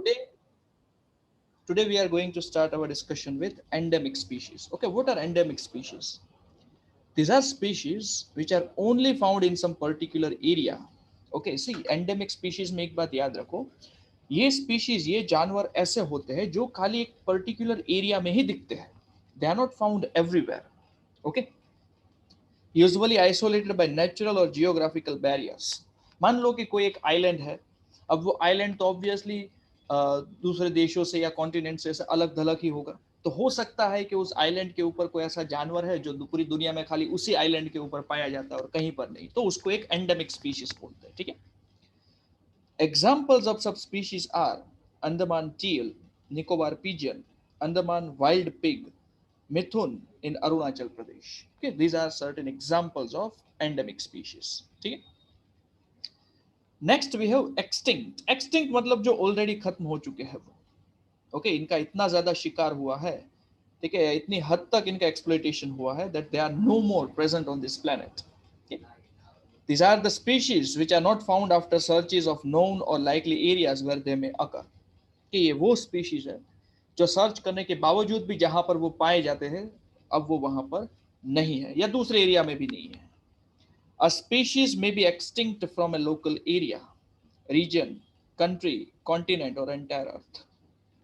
Today, today we are going to start our discussion with endemic species. Okay, what are endemic species? These are species which are only found in some particular area. Okay, see endemic species में एक बात याद रखो, ये species ये जानवर ऐसे होते हैं जो खाली एक particular area में ही दिखते हैं. They are not found everywhere. Okay, usually isolated by natural or geographical barriers. मान लो कि कोई एक आइलैंड है, अब वो आइलैंड तो ऑब्वियसली दूसरे देशों से या कॉन्टिनेंट से अलग थलग ही होगा, तो हो सकता है कि उस आइलैंड के ऊपर कोई ऐसा जानवर है जो पूरी दुनिया में खाली उसी आइलैंड के ऊपर पाया जाता है और कहीं पर नहीं, तो उसको एक एंडेमिक स्पीशीज बोलते हैं. ठीक है. Examples of such species are Andaman teal, Nicobar pigeon, Andaman wild pig, mithun in Arunachal Pradesh. Okay, these are certain examples of endemic species. ठीक है. Next we have extinct. Extinct मतलब जो ऑलरेडी खत्म हो चुके हैं वो. ओके, इनका इतना ज्यादा शिकार हुआ है, ठीक है, इतनी हद तक इनका एक्सप्लॉइटेशन हुआ है that they are no more present on this planet. These are the species which are not found after searches of known or likely areas where they may occur. कि ये वो स्पीशीज है जो सर्च करने के बावजूद भी जहां पर वो पाए जाते हैं अब वो वहां पर नहीं है या दूसरे एरिया में भी नहीं है. A species may be extinct from a local area, region, country, continent or entire earth.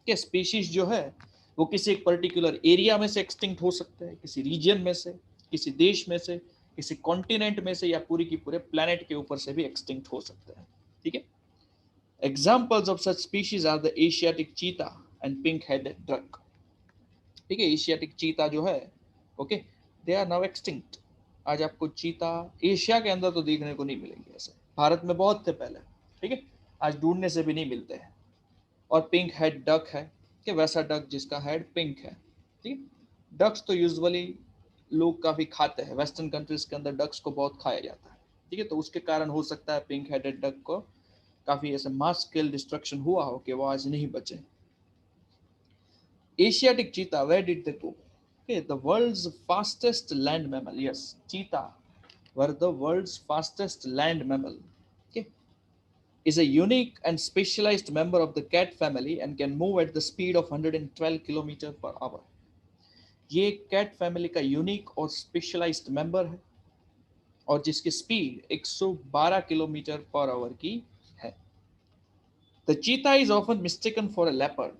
कि स्पीशीज जो है वो किसी एक पर्टिकुलर एरिया में से एक्सटिंक्ट हो सकते हैं, किसी रीजन में से, किसी देश में से, किसी कॉन्टिनेंट में से या पूरी की पूरे प्लेनेट के ऊपर से भी एक्सटिंक्ट हो सकते हैं. ठीक है. Examples of such species are the Asiatic cheetah and pink headed duck. ठीक है, एशियाटिक चीता जो है, okay, they are now extinct. आज आपको चीता एशिया के अंदर तो देखने को नहीं मिलेंगे, ऐसे भारत में बहुत थे पहले. ठीक है, आज ढूंढने से भी नहीं मिलते हैं. और पिंक हेड डक है कि वैसा डक जिसका हेड पिंक है. ठीक है, डक्स तो यूजुअली लोग काफी खाते हैं, वेस्टर्न कंट्रीज के अंदर डक्स को बहुत खाया जाता है. ठीक है, तो उसके कारण हो सकता है पिंक हेडेड डक को काफी ऐसे मास स्केल डिस्ट्रक्शन हुआ हो कि वो आज नहीं बचे. Asiatic cheetah, where did they go? Okay, the world's fastest land mammal. Yes, cheetah were the world's fastest land mammal. Okay, is a unique and specialized member of the cat family and can move at the speed of 112 kilometre per hour. ये cat family का unique और specialised member है और जिसकी speed 112 kilometre per hour की है. The चीता is often mistaken for a leopard.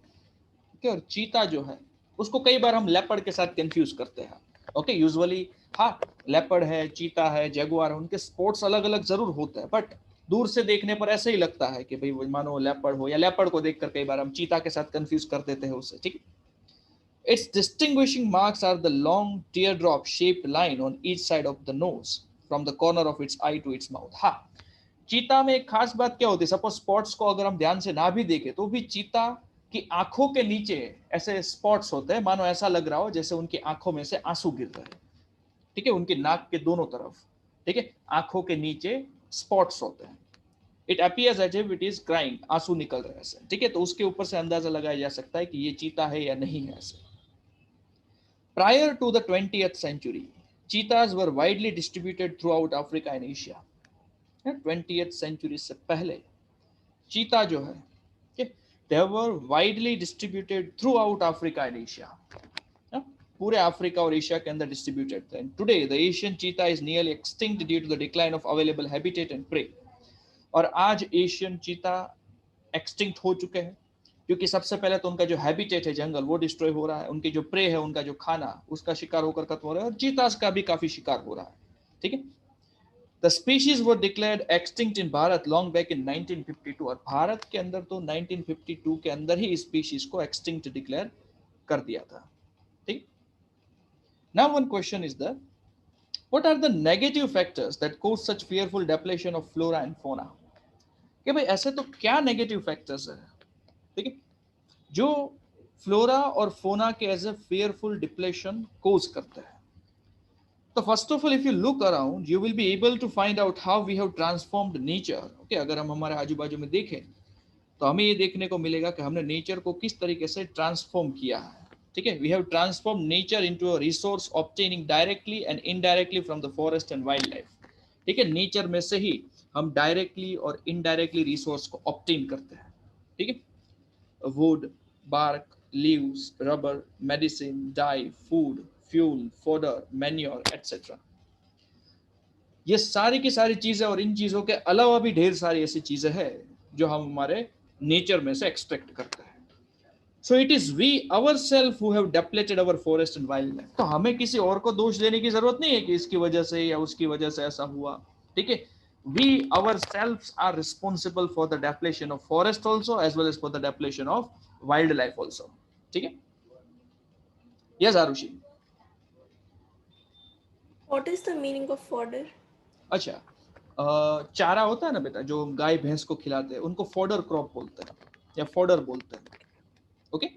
Okay, और चीता जो है उसको कई बार हम लेपर्ड के साथ कंफ्यूज करते हैं. ओके, यूजुअली हाँ, लेपर्ड है, चीता है, जगुआर है, उनके स्पोर्ट्स अलग अलग जरूर होते हैं, बट दूर से देखने पर ऐसे ही लगता है कि भाई वो मानो लेपर्ड हो, या लेपर्ड को देखकर कई बार हम चीता के साथ कंफ्यूज कर देते हैं उससे. ठीक है. Its distinguishing marks are the long teardrop shaped line on each side of the nose from the corner of its eye to its mouth. हाँ, चीता में एक खास बात क्या होती है, सपोज स्पॉट्स को अगर हम ध्यान से ना भी देखें तो भी चीता की आंखों के नीचे ऐसे स्पॉट्स होते हैं, मानो ऐसा लग रहा हो जैसे उनकी आंखों में से आंसू गिर रहे हैं. ठीक है, उनके नाक के दोनों तरफ, ठीक है, आंखों के नीचे स्पॉट्स होते हैं. It appears as if it is crying, आंसू निकल रहे हैं ऐसे. ठीक है, तो उसके ऊपर से अंदाजा लगाया जा सकता है कि ये चीता है या नहीं है ऐसे. Prior to the 20th century, cheetahs were widely distributed throughout Africa and Asia. 20th century से पहले चीता जो है, they were widely distributed throughout Africa and Asia. पूरे अफ्रीका और एशिया के अंदर डिस्ट्रीब्यूटेड थे. Today the Asian cheetah is nearly extinct due to the decline of available habitat and prey. और आज एशियन चीता एक्सटिंक्ट हो चुके हैं क्योंकि सबसे पहले तो उनका जो हैबिटेट है जंगल वो डिस्ट्रॉय हो रहा है, उनकी जो प्रे है, उनका जो खाना, उसका शिकार होकर खत्म हो रहा है, और चीतास का भी काफी शिकार हो रहा है. ठीक है. The species were declared extinct in Bharat long back in 1952. और भारत के अंदर तो 1952 के अंदर ही इस स्पीशीज को एक्सटिंक्ट डिक्लेयर कर दिया था. ठीक. Now one question is the what are the negative factors that cause such fearful depletion of flora and fauna. कि भाई ऐसे तो क्या नेगेटिव फैक्टर्स है, ठीक है, जो फ्लोरा और फोना के as a fearful depletion cause करते हैं. तो first of all if you look around you will be able to find out how we have transformed nature. Okay, अगर हम हमारे आजू बाजू में देखें तो हमें ये देखने को मिलेगा कि हमने नेचर को किस तरीके से ट्रांसफॉर्म किया है. ठीक है, we have transform nature into a resource obtaining directly and indirectly from the forest and wildlife. ठीक है, नेचर में से ही हम डायरेक्टली और इनडायरेक्टली रिसोर्स को ऑब्टेन करते हैं. ठीक है. wood, bark, leaves, rubber, medicine, dye, food, fuel, fodder, manure, etc. ये सारी की सारी चीजें, और इन चीजों के अलावा भी ढेर सारी ऐसी चीजें हैं जो हम हमारे नेचर में से एक्सट्रैक्ट करते हैं. So it is we ourself who have depleted our forest and wildlife. तो हमें किसी और को दोष देने की जरूरत नहीं है कि इसकी वजह से या उसकी वजह से ऐसा हुआ. ठीक है, we ourselves are responsible for the depletion of forest also as well as for the depletion of wildlife also. ठीक है. Yes, Arushi. What is the meaning of fodder? अच्छा, चारा होता है ना बेटा, जो गाय भैंस को खिलाते हैं, उनको फॉडर क्रॉप बोलते हैं या फॉडर बोलते हैं. Okay.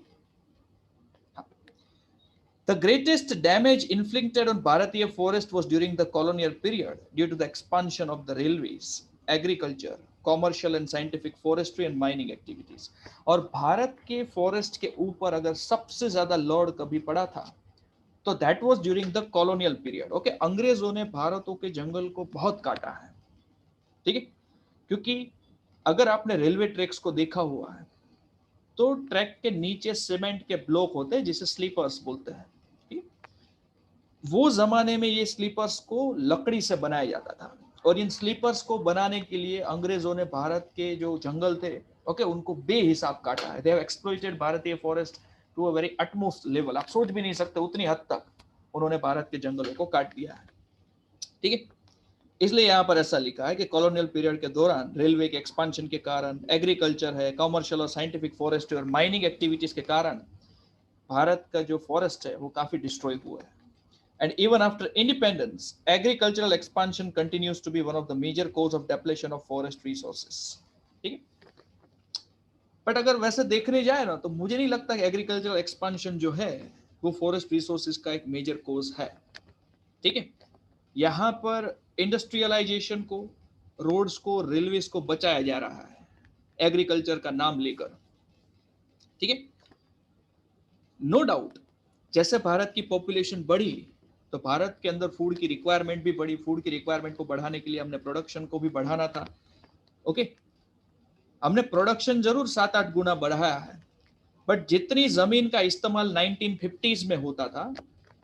The greatest damage inflicted on Bharatiya forest was during the colonial period due to the expansion of the railways, agriculture, commercial and scientific forestry and mining activities. और भारत के forest के ऊपर अगर सबसे ज्यादा लोड कभी पड़ा था तो that was during the colonial period. Okay, अंग्रेजों ने भारतों के जंगल को बहुत काटा है. ठीक है, क्योंकि अगर आपने रेलवे ट्रैक्स को देखा हुआ है तो ट्रैक के नीचे सीमेंट के ब्लॉक होते हैं जिसे स्लीपर्स बोलते हैं. वो जमाने में ये स्लीपर्स को लकड़ी से बनाया जाता था, और इन स्लीपर्स को बनाने के लिए अंग्रेजों ने भारत के जो जंगल थे, ओके, उनको बेहिसाब काटा है. दे हैव एक्सप्लॉइटेड भारतीय forest to a very utmost level. आप सोच भी नहीं सकते उतनी हद तक उन्होंने भारत के जंगलों को काट दिया है. ठीक है, इसलिए यहाँ पर ऐसा लिखा है कि कॉलोनियल पीरियड के दौरान रेलवे के एक्सपांशन के कारण, एग्रीकल्चर है, कमर्शियल और साइंटिफिक फॉरेस्ट और माइनिंग एक्टिविटीज के कारण भारत का जो फॉरेस्ट है वो काफी डिस्ट्रॉय हुआ है. And even after independence, agricultural expansion continues to be one of the major cause of depletion of forest resources. ठीक है, बट अगर वैसे देखने जाए ना तो मुझे नहीं लगता कि एग्रीकल्चरल एक्सपांशन जो है वो फॉरेस्ट रिसोर्सेज का एक मेजर कोज है. ठीक है, यहाँ पर इंडस्ट्रियलाइजेशन को, रोड्स को, रेलवेज को बचाया जा रहा है एग्रीकल्चर का नाम लेकर. ठीक है, नो डाउट जैसे भारत की पॉपुलेशन बढ़ी तो भारत के अंदर फूड की रिक्वायरमेंट भी बढ़ी. फूड की रिक्वायरमेंट को बढ़ाने के लिए हमने प्रोडक्शन को भी बढ़ाना था. ओके, हमने प्रोडक्शन जरूर 7-8 गुना बढ़ाया है, बट जितनी जमीन का इस्तेमाल 1950s में होता था,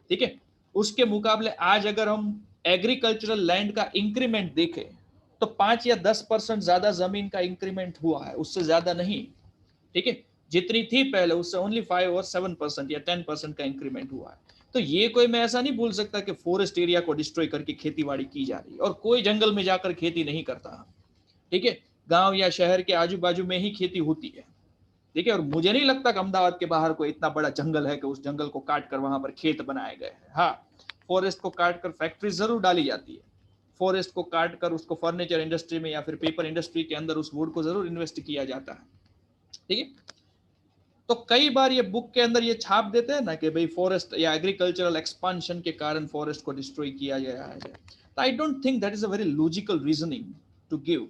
ठीक है, उसके मुकाबले आज अगर हम एग्रीकल्चरल लैंड का इंक्रीमेंट देखें तो 5 या 10% ज्यादा जमीन का इंक्रीमेंट हुआ है, उससे ज्यादा नहीं. ठीक है, जितनी थी पहले उससे ओनली 5 और 7% या 10% का इंक्रीमेंट हुआ है. तो ये कोई, मैं ऐसा नहीं बोल सकता कि फॉरेस्ट एरिया को डिस्ट्रॉय करके खेतीबाड़ी की जा रही है, और कोई जंगल में जाकर खेती नहीं करता. ठीक है, गांव या शहर के आजू बाजू में ही खेती होती है. ठीक है, और मुझे नहीं लगता कि अहमदाबाद के बाहर कोई इतना बड़ा जंगल है कि उस जंगल को काट कर वहां पर खेत बनाए गए हैं. हाँ, फॉरेस्ट को काट कर फैक्ट्री जरूर डाली जाती है. फॉरेस्ट को काट कर उसको फर्नीचर इंडस्ट्री में या फिर पेपर इंडस्ट्री के अंदर उस वुड को जरूर इन्वेस्ट किया जाता है. ठीक है, तो कई बार ये बुक के अंदर ये छाप देते हैं ना कि भाई फॉरेस्ट या एग्रीकल्चरल एक्सपांशन के कारण फॉरेस्ट को डिस्ट्रॉय किया गया है. तो I don't think that is a very logical reasoning to give.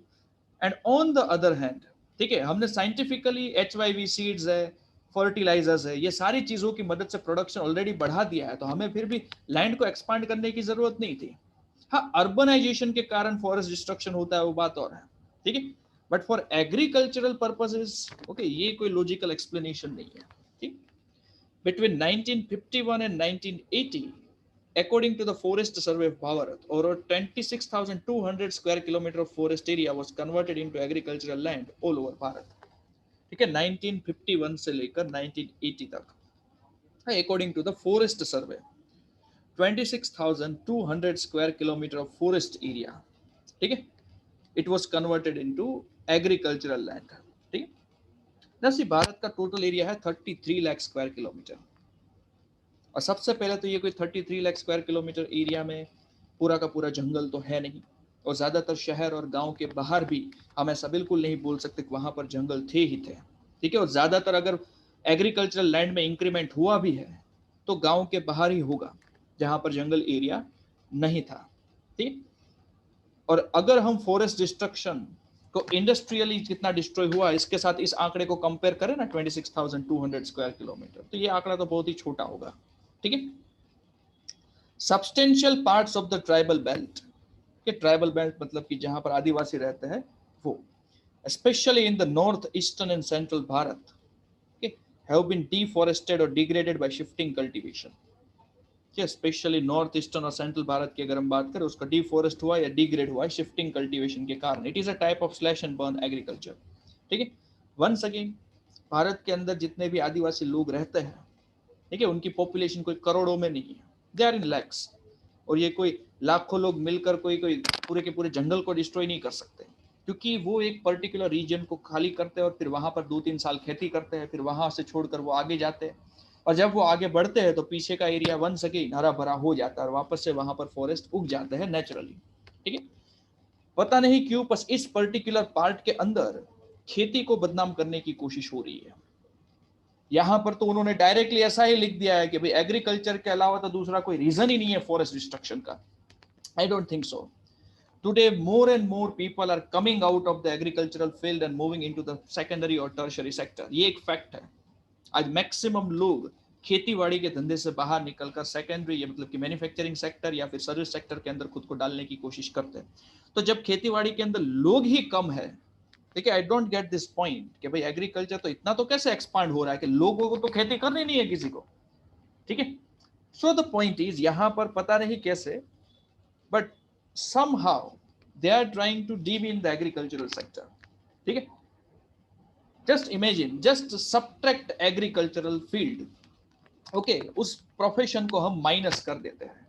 And on the other hand, ठीक है, हमने साइंटिफिकली HYV सीड्स है, फर्टिलाइजर्स है, ये सारी चीजों की मदद से प्रोडक्शन ऑलरेडी बढ़ा दिया है, तो हमें फिर भी लैंड को एक्सपांड करने की जरूरत नहीं थी. हाँ, अर्बनाइजेशन के कारण फॉरेस्ट डिस्ट्रक्शन होता है, वो बात और है. ठीक है, but for agricultural purposes, okay, ये कोई लॉजिकल एक्सप्लेनेशन नहीं है. ठीक, between 1951 and 1980, according to the forest survey of Bharat, over 26,200 square kilometer of forest area was converted into agricultural land all over Bharat. ठीक है, 1951 से लेकर 1980 तक, according to the forest survey, 26,200 square kilometer of forest area, ठीक है, it was converted into agricultural land. ठीक है, जैसे भारत का टोटल एरिया है 33 लाख स्क्वायर किलोमीटर, और सबसे पहले तो ये कोई 33 लाख स्क्वायर किलोमीटर एरिया में पूरा का पूरा जंगल तो है नहीं, और ज्यादातर शहर और गांव के बाहर भी हम ऐसा बिल्कुल नहीं बोल सकते कि वहां पर जंगल थे ही थे. ठीक है, और ज्यादातर अगर एग्रीकल्चरल लैंड में इंक्रीमेंट हुआ भी है तो गांव के बाहर ही होगा जहां पर जंगल एरिया नहीं था. ठीक, और अगर हम फॉरेस्ट डिस्ट्रक्शन को इंडस्ट्रियली कितना डिस्ट्रॉय हुआ इसके साथ इस आंकड़े को कंपेयर करें ना 26,200 स्क्वायर किलोमीटर, तो ये आंकड़ा तो बहुत ही छोटा होगा. ठीक है, substantial parts of the tribal belt, के ट्राइबल बेल्ट मतलब कि जहां पर आदिवासी रहते हैं वो, specially in the north eastern and central Bharat, have been deforested or degraded by shifting cultivation. क्या स्पेशली नॉर्थ ईस्टर्न और सेंट्रल भारत की अगर हम बात करें, उसका डिफॉरेस्ट हुआ या डिग्रेड हुआ है शिफ्टिंग कल्टीवेशन के कारण. It is a type of slash and burn agriculture. ठीक है. वंस अगेन, भारत के अंदर जितने भी आदिवासी लोग रहते हैं, ठीक है, उनकी पॉपुलेशन कोई करोड़ों में नहीं है, दे आर इन लैक्स. और ये कोई लाखों लोग मिलकर कोई कोई पूरे के पूरे जंगल को डिस्ट्रॉय नहीं कर सकते, क्योंकि वो एक पर्टिकुलर रीजन को खाली करते हैं और फिर वहां पर 2-3 साल खेती करते हैं, फिर वहां से छोड़कर वो आगे जाते हैं. और जब वो आगे बढ़ते हैं तो पीछे का एरिया वन सके हरा भरा हो जाता है और वापस से वहां पर फॉरेस्ट उग जाते हैं नेचुरली. ठीक है. पता नहीं क्यों, बस इस पर्टिकुलर पार्ट के अंदर खेती को बदनाम करने की कोशिश हो रही है. यहां पर तो उन्होंने डायरेक्टली ऐसा ही लिख दिया है कि भाई एग्रीकल्चर के अलावा तो दूसरा कोई रीजन ही नहीं है फॉरेस्ट डिस्ट्रक्शन का. आई don't think so. Today, more and more people are coming out of the agricultural field and moving into the secondary or tertiary sector. ये एक फैक्ट है. आज मैक्सिमम लोग खेतीबाड़ी के धंधे से बाहर निकलकर सेकेंडरी, या मतलब कि मैन्युफैक्चरिंग सेक्टर या फिर सर्विस सेक्टर के अंदर खुद को डालने की कोशिश करते हैं. तो जब खेतीबाड़ी के अंदर लोग ही कम है, देखिए I don't get this point कि भाई एग्रीकल्चर तो इतना तो कैसे एक्सपांड हो रहा है कि लोगों को तो खेती करनी नहीं है किसी को. ठीक है. सो द पॉइंट इज, यहां पर पता नहीं कैसे, but somehow they are trying to demean the agricultural sector. ठीक है. just imagine, just subtract agricultural field. Okay, उस प्रोफेशन को हम माइनस कर देते हैं,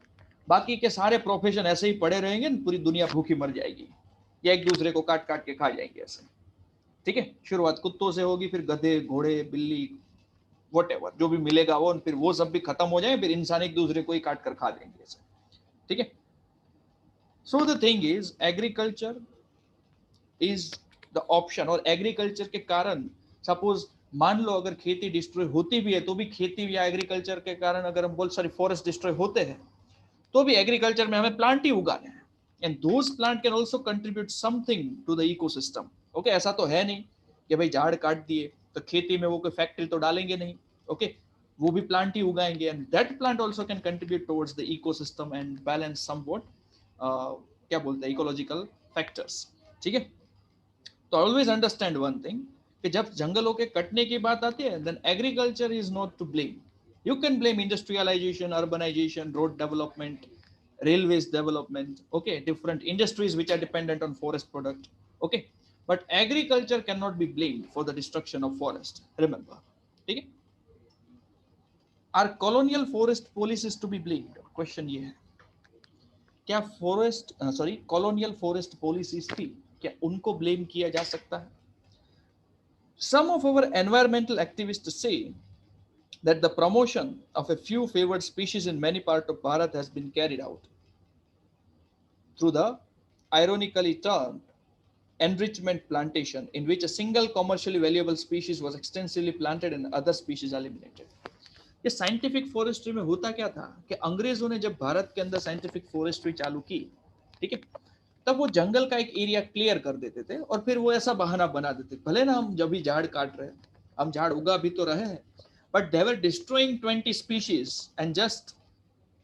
बाकी के सारे प्रोफेशन ऐसे ही पड़े रहेंगे, पूरी दुनिया भूखी मर जाएगी या एक दूसरे को काट काट के खा जाएंगे ऐसे. ठीक है. शुरुआत कुत्तों से होगी, फिर गधे, घोड़े, बिल्ली, वॉटेवर जो भी मिलेगा वो, फिर वो सब भी खत्म हो जाए, फिर इंसान एक दूसरे को ही काट कर खा देंगे ऐसे. ठीक है. So the thing is, agriculture is the option. और एग्रीकल्चर के कारण, सपोज मान लो अगर खेती डिस्ट्रॉय होती भी है तो भी खेती या एग्रीकल्चर के कारण, अगर हम बोल सॉरी फॉरेस्ट डिस्ट्रॉय होते हैं तो भी एग्रीकल्चर में हमें प्लांट ही उगाने हैं. And those plant can also contribute something to the ecosystem. Okay, ऐसा तो है नहीं कि भाई झाड़ काट दिए तो खेती में वो कोई फैक्ट्री तो डालेंगे नहीं. ओके, वो भी प्लांट ही उगाएंगे, and that plant also can contribute towards the ecosystem and balance somewhat, क्या बोलते हैं, इकोलॉजिकल फैक्टर्स. ठीक है. तो ऑलवेज अंडरस्टैंड वन थिंग, कि जब जंगलों के कटने की बात आती है, then agriculture is not to blame. You can blame industrialisation, urbanisation, road development, railways development, okay, different industries which are dependent on forest product. Okay, but agriculture cannot be blamed for the destruction of forest, remember. ठीक है. Are colonial forest policies to be blamed? Question ये है, क्या forest sorry colonial forest policies थी, क्या उनको blame किया जा सकता है? Some of our environmental activists say that the promotion of a few favored species in many parts of Bharat has been carried out through the ironically termed enrichment plantation, in which a single commercially valuable species was extensively planted and other species eliminated. ये scientific forestry में होता क्या था कि अंग्रेजों ने जब भारत के अंदर साइंटिफिक फॉरेस्ट्री चालू की, ठीक है, तब वो जंगल का एक एरिया क्लियर कर देते थे और फिर वो ऐसा बहाना बना देते, भले ना हम जब भी झाड़ काट रहे हैं, हम झाड़ उगा भी तो रहे हैं, but they were destroying 20 species and just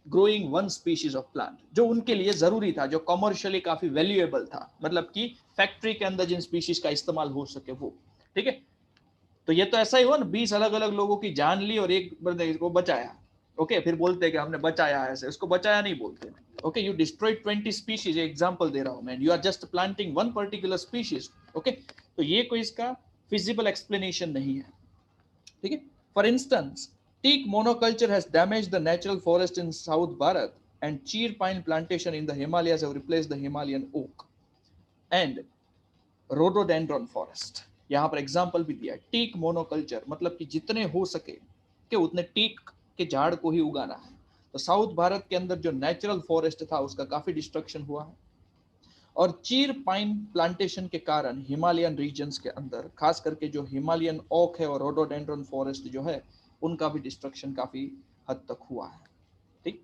growing one species of plant, जो उनके लिए जरूरी था, जो कमर्शियली काफी वैल्यूएबल था, मतलब कि फैक्ट्री के अंदर जिन स्पीशीज का इस्तेमाल हो सके वो. ठीक है. तो ये तो ऐसा ही हुआ ना, 20 अलग अलग लोगों की जान ली और एक बंदे को बचाया. ओके, फिर बोलते हैं कि हमने बचाया, ऐसे उसको बचाया नहीं बोलते. Okay, you destroyed 20 species, example दे रहा हूं मैं, you are just planting one particular species. Okay, तो ये कोई इसका फिजिबल एक्सप्लेनेशन नहीं है. ठीक है. For instance, teak monoculture has damaged the natural forest in South Bharat, and cheer pine plantation in the Himalayas have replaced the Himalayan oak and rhododendron forest. यहाँ पर एग्जाम्पल भी दिया है, टीक मोनोकल्चर, मतलब कि जितने हो सके कि उतने टीक के झाड़ को ही उगाना है. तो साउथ भारत के अंदर जो नेचुरल फॉरेस्ट था उसका काफी डिस्ट्रक्शन हुआ है, और चीर पाइन प्लांटेशन के कारण हिमालयन रीजन्स के अंदर खास करके जो हिमालयन ओक है और रोडोडेंड्रन फॉरेस्ट जो है, उनका भी डिस्ट्रक्शन काफी हद तक हुआ है. ठीक.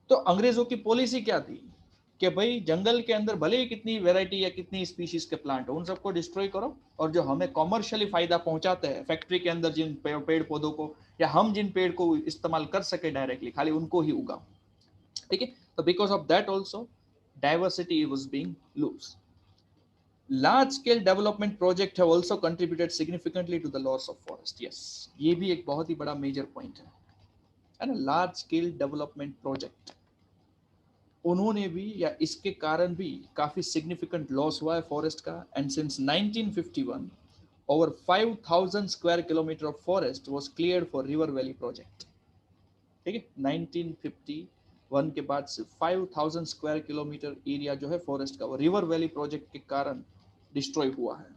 तो अंग्रेजों की पॉलिसी क्या थी कि भाई जंगल के अंदर भले ही कितनी वैरायटी या कितनी स्पीशीज के प्लांट हो, उन सबको डिस्ट्रॉय करो, और जो हमें कॉमर्शियली फायदा पहुंचाते हैं फैक्ट्री के अंदर जिन पेड़ पौधों को, या हम जिन पेड़ को इस्तेमाल कर सके डायरेक्टली, खाली उनको ही उगाओ. ठीक है. तो because of that also diversity was being lose. Large scale development project have also contributed significantly to the loss of forest. Yes, ये भी एक बहुत ही बड़ा मेजर पॉइंट है ना. लार्ज स्केल डेवलपमेंट प्रोजेक्ट, उन्होंने भी या इसके कारण भी काफी सिग्निफिकेंट लॉस हुआ है फॉरेस्ट का. And since 1951 over 5000 square kilometer of forest was cleared for river valley project. ठीक है, 1951 के बाद से 5000 स्क्वायर किलोमीटर एरिया जो है फॉरेस्ट का वो रिवर वैली प्रोजेक्ट के कारण डिस्ट्रॉय हुआ है.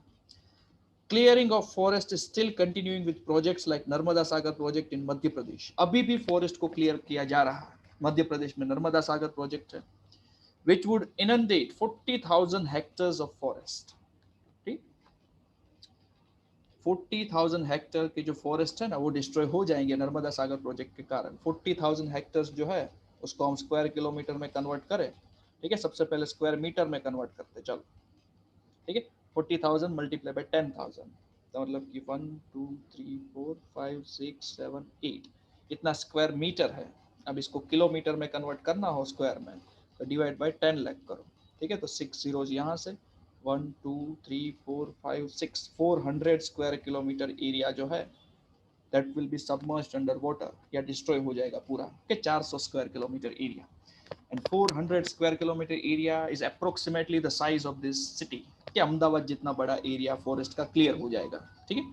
Clearing of forest is still continuing with projects like Narmada Sagar project in Madhya Pradesh. अभी भी फॉरेस्ट को क्लियर किया जा रहा है. मध्य प्रदेश में नर्मदा सागर प्रोजेक्ट है which would inundate 40,000 hectares of forest. 40,000 hectare के जो फॉरेस्ट है ना वो डिस्ट्रॉय हो जाएंगे नर्मदा सागर प्रोजेक्ट के कारण. 40,000 हेक्टेयर्स जो है उसको हम स्क्वायर किलोमीटर में कन्वर्ट करें. ठीक है, सबसे पहले स्क्वायर मीटर में कन्वर्ट करते चलो. ठीक है, 40,000 मल्टीप्लाई बाय 10,000 तो मतलब कि 1 2 3 4 5 6 7 8 इतना स्क्वायर मीटर है. अब इसको किलोमीटर में कन्वर्ट करना हो स्क्वायर में तो डिवाइड बाय 10 लाख करो. ठीक है, तो 6 जीरोज यहाँ से 1 2 3 4 5 6 400 स्क्वायर किलोमीटर एरिया जो है that will be submerged under water या डिस्ट्रॉय हो जाएगा पूरा के 400 square kilometre area. And 400 square kilometre area is approximately the size of this city. कि अहमदाबाद जितना बड़ा एरिया फॉरेस्ट का क्लियर हो जाएगा. ठीक है,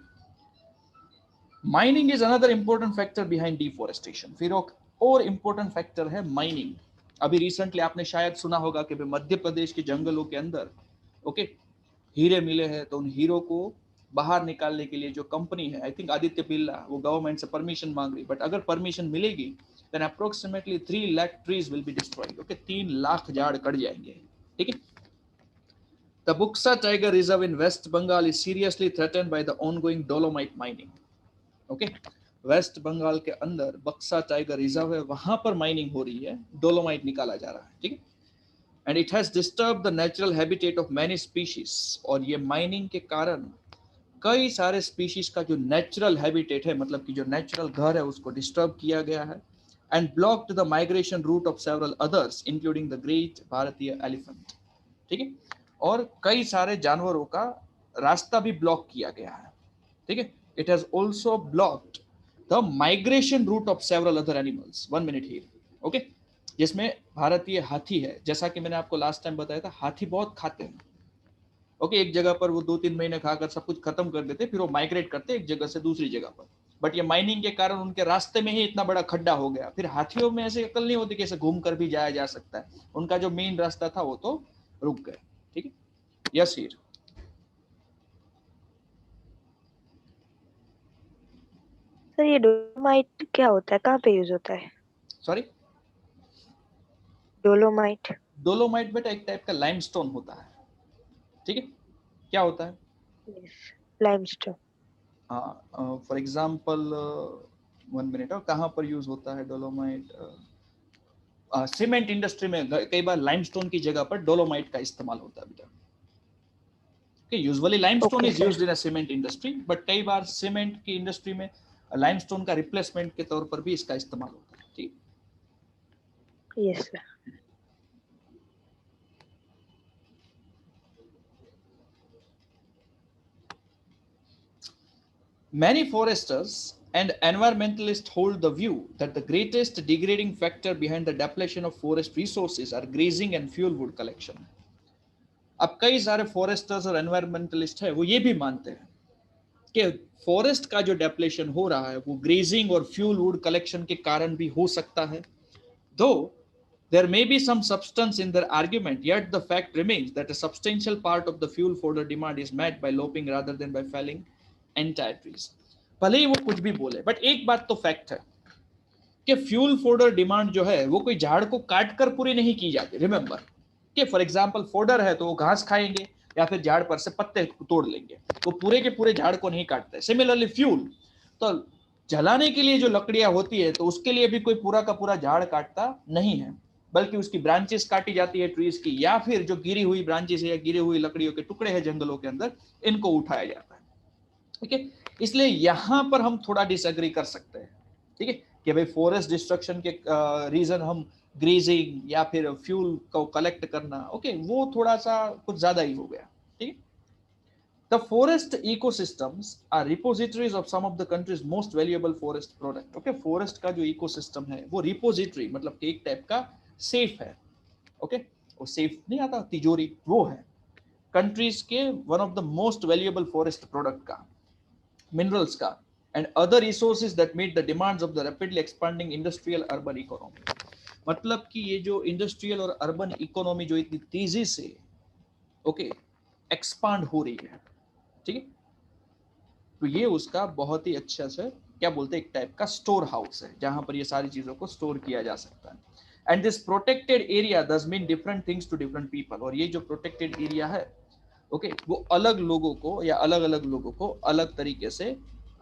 mining is another important factor behind deforestation. फिर और इंपॉर्टेंट फैक्टर है माइनिंग. अभी रिसेंटली आपने शायद सुना होगा कि मध्य प्रदेश के जंगलों के अंदर ओके हीरे मिले हैं तो उन हीरो को बाहर निकालने के लिए जो कंपनी है आई थिंक आदित्य बिरला वो गवर्नमेंट से परमिशन मांग रही. बट अगर परमिशन मिलेगी then approximately 3 lakh trees will be destroyed. Okay, 3 lakh झाड़ कट जाएंगे. ठीक है, the Buxa tiger reserve in West Bengal is seriously threatened by the ongoing dolomite mining. Okay, West Bengal के अंदर बक्सा टाइगर रिजर्व है, वहां पर माइनिंग हो रही है, डोलोमाइट निकाला जा रहा है. ठीक है, and it has disturbed the natural habitat of many species. और ये माइनिंग के कारण कई सारे स्पीशीज का जो नेचुरल हैबिटेट है मतलब कि जो नेचुरल घर है उसको डिस्टर्ब किया गया है. And blocked the migration route of several others including the great भारतीय एलिफेंट. ठीक है, और कई सारे जानवरों का रास्ता भी ब्लॉक किया गया है. ठीक है, it has also blocked the migration route of several other animals. 1 minute here. Okay, जिसमें भारतीय हाथी है. जैसा कि मैंने आपको लास्ट टाइम बताया था हाथी बहुत खाते हैं. ओके, एक जगह पर वो 2-3 महीने खाकर सब कुछ खत्म कर देते फिर वो माइग्रेट करते एक जगह से दूसरी जगह पर. बट ये माइनिंग के कारण उनके रास्ते में ही इतना बड़ा खड्डा हो गया. फिर हाथियों में ऐसे अकल नहीं होती कि ऐसे घूम कर भी जाया जा सकता है. उनका जो मेन रास्ता था वो तो रुक गए. ठीक है, यस हीर. सर ये डोलोमाइट क्या होता है, कहाँ पे यूज होता है? Sorry, dolomite. डोलोमाइट बेटा एक टाइप का लाइमस्टोन होता है. ठीक है, क्या होता है? लाइमस्टोन. हाँ, फॉर एग्जांपल 1 मिनट. और कहाँ पर यूज होता है डोलोमाइट? सीमेंट इंडस्ट्री में कई बार लाइमस्टोन की जगह पर डोलोमाइट का इस्तेमाल होता है बेटा. Usually limestone is used in a cement industry but कई बार सीमेंट की इंडस्ट्री में लाइमस्टोन का रिप्लेसमेंट के तौर पर भी इसका इस्तेमाल होता है. ठीक, yes sir. Many foresters and environmentalists hold the view that the greatest degrading factor behind the depletion of forest resources are grazing and fuel wood collection. अब कई सारे फॉरेस्टर्स और एनवायरमेंटलिस्ट है वो ये भी मानते हैं कि फॉरेस्ट का जो डेप्लेशन हो रहा है वो ग्रेजिंग और फ्यूल वुड कलेक्शन के कारण भी हो सकता है. दो there may be some substance in their argument, yet the fact remains that a substantial part of the fuel fodder demand is met by lopping rather than by felling entire trees. भले ही वो कुछ भी बोले but एक बात तो fact है कि फ्यूल फोडर डिमांड जो है वो कोई झाड़ को काट कर पूरी नहीं की जाती. रिमेंबर कि फॉर एग्जांपल फोडर है तो वो घास खाएंगे या फिर झाड़ पर से पत्ते तोड़ लेंगे, वो पूरे के पूरे झाड़ को नहीं काटते. सिमिलरली फ्यूल तो जलाने के लिए जो लकड़ियां होती है तो उसके लिए भी कोई पूरा का पूरा झाड़ काटता नहीं है बल्कि उसकी ब्रांचेस काटी जाती है ट्रीज की या फिर जो गिरी हुई ब्रांचेस है या गिरी हुई लकड़ियों के टुकड़े हैं जंगलों के अंदर इनको उठाया जाता है. ठीक है, इसलिए यहां पर हम थोड़ा डिसएग्री कर सकते हैं. ठीक है, कि भाई फॉरेस्ट डिस्ट्रक्शन के रीजन हम ग्रेजिंग या फिर फ्यूल को कलेक्ट करना ओके वो थोड़ा सा कुछ ज्यादा ही हो गया. ठीक है, The forest ecosystems are repositories of some of the country's most valuable forest product. Okay, forest का जो ecosystem है वो repository मतलब कि एक टाइप का safe है. Okay, वो safe नहीं आता तिजोरी, वो है countries के one of the most valuable forest product का, minerals का, and other resources that meet the demands of the rapidly expanding industrial urban economy. मतलब कि ये जो इंडस्ट्रियल और अर्बन इकोनॉमी जो इतनी तेजी से ओके एक्सपांड हो रही है, ठीक है, तो ये उसका बहुत ही अच्छा से क्या बोलते हैं एक टाइप का स्टोर हाउस है जहां पर ये सारी चीजों को स्टोर किया जा सकता है. And this protected area does mean different things to different people. और ये जो प्रोटेक्टेड एरिया है ओके वो अलग लोगों को या अलग अलग लोगों को अलग तरीके से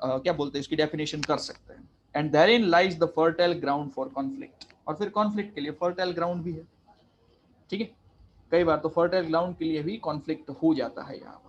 क्या बोलते हैं इसकी डेफिनेशन कर सकते हैं. And therein lies the fertile ground for conflict. और फिर कॉन्फ्लिक्ट के लिए फर्टाइल ग्राउंड भी है, ठीक है, कई बार तो फर्टाइल ग्राउंड के लिए भी कॉन्फ्लिक्ट हो जाता है यहाँ